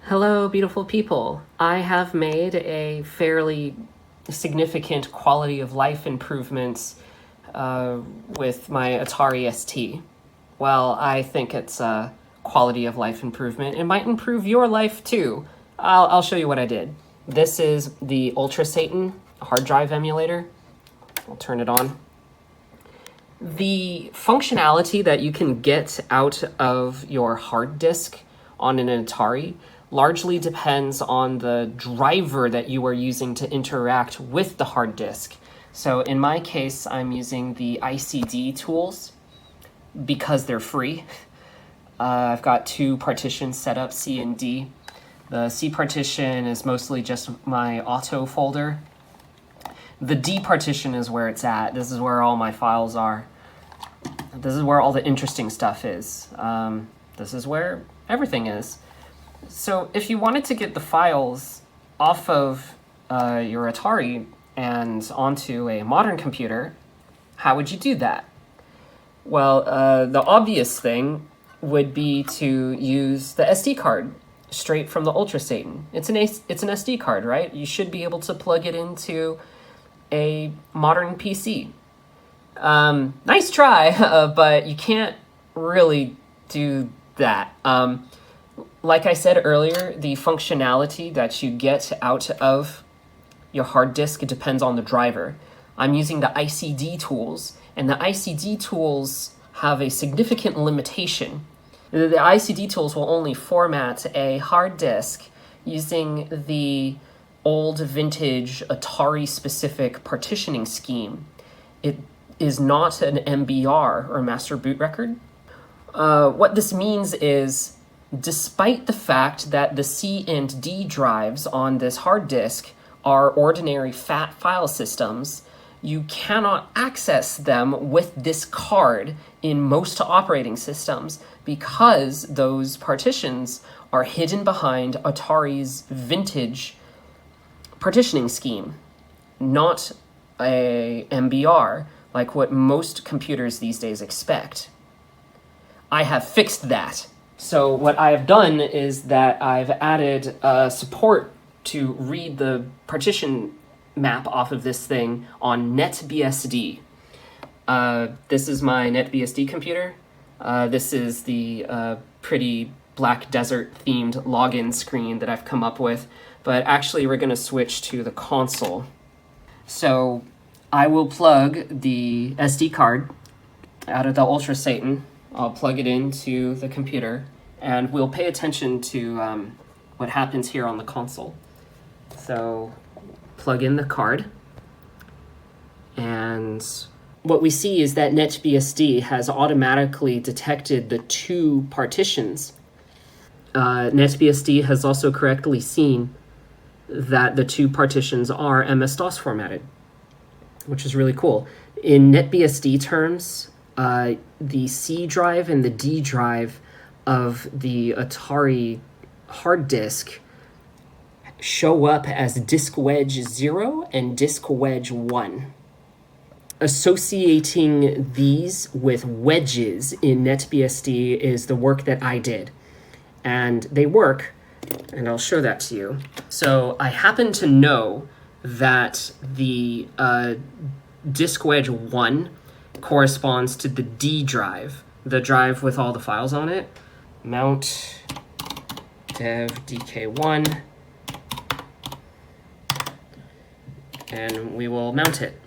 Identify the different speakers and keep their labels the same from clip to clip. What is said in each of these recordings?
Speaker 1: Hello, beautiful people. I have made a fairly significant quality of life improvements with my Atari ST. Well, I think it's a quality of life improvement. It might improve your life too. I'll show you what I did. This is the UltraSatan hard drive emulator. I'll turn it on. The functionality that you can get out of your hard disk on an Atari largely depends on the driver that you are using to interact with the hard disk. So in my case, I'm using the ICD tools because they're free. I've got two partitions set up, C and D. The C partition is mostly just my auto folder. The D partition is where it's at. This is where all my files are. This is where all the interesting stuff is. This is where everything is. So if you wanted to get the files off of your Atari and onto a modern computer, how would you do that? Well, the obvious thing would be to use the SD card straight from the UltraSatan. It's an SD card, right? You should be able to plug it into a modern PC. Nice try, but you can't really do that. Like I said earlier, the functionality that you get out of your hard disk depends on the driver. I'm using the ICD tools, and the ICD tools have a significant limitation. The ICD tools will only format a hard disk using the old vintage Atari-specific partitioning scheme. It is not an MBR, or master boot record. What this means is, despite the fact that the C and D drives on this hard disk are ordinary fat file systems, you cannot access them with this card in most operating systems because those partitions are hidden behind Atari's vintage partitioning scheme, not a MBR like what most computers these days expect. I have fixed that. So what I have done is that I've added support to read the partition map off of this thing on NetBSD. This is my NetBSD computer. This is the pretty Black Desert themed login screen that I've come up with, but actually we're going to switch to the console. So I will plug the SD card out of the UltraSatan. I'll plug it into the computer, and we'll pay attention to what happens here on the console. So plug in the card, and what we see is that NetBSD has automatically detected the two partitions. NetBSD has also correctly seen that the two partitions are MS-DOS formatted, which is really cool. In NetBSD terms, the C drive and the D drive of the Atari hard disk show up as disk wedge 0 and disk wedge 1. Associating these with wedges in NetBSD is the work that I did. And they work, and I'll show that to you. So I happen to know that the disk wedge 1 corresponds to the D drive, the drive with all the files on it. Mount dev dk1, and we will mount it.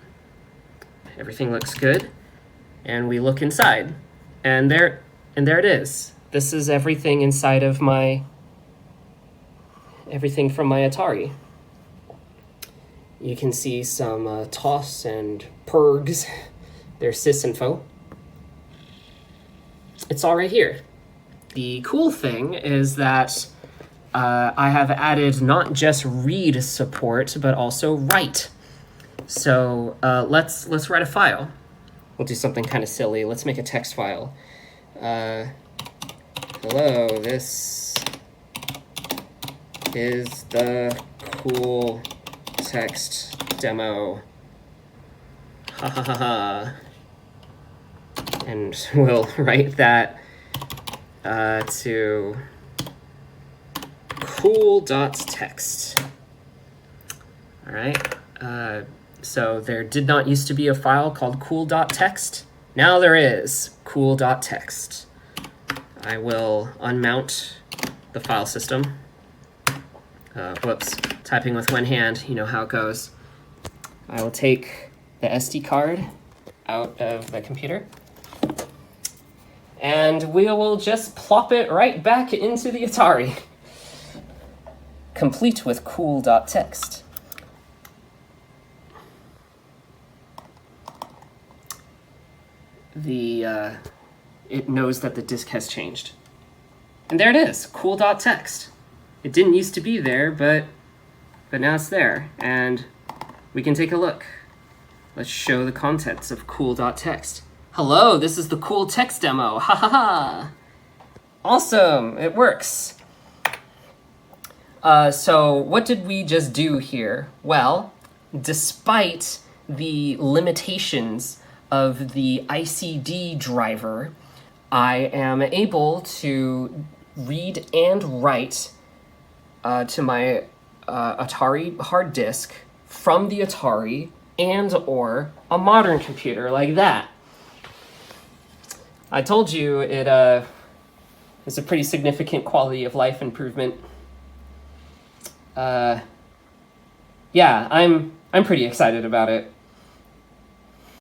Speaker 1: Everything looks good, and we look inside, and there it is. This is everything inside of everything from my Atari. You can see some TOS and PERGs. There's sysinfo. It's all right here. The cool thing is that I have added not just read support, but also write. So let's write a file. We'll do something kind of silly. Let's make a text file. Hello, this is the cool text demo. Ha ha ha ha. And we'll write that to cool.txt. All right. So there did not used to be a file called cool.txt. Now there is cool.txt. I will unmount the file system. Whoops, typing with one hand, you know how it goes. I will take the SD card out of the computer, and we will just plop it right back into the Atari, complete with cool.txt. It knows that the disk has changed. And there it is, cool.txt. It didn't used to be there, but now it's there, and we can take a look. Let's show the contents of cool.txt. Hello, this is the cool text demo, ha ha ha! Awesome, it works. So what did we just do here? Well, despite the limitations of the ICD driver, I am able to read and write to my Atari hard disk from the Atari and or a modern computer like that. I told you it is a pretty significant quality of life improvement. Yeah, I'm pretty excited about it.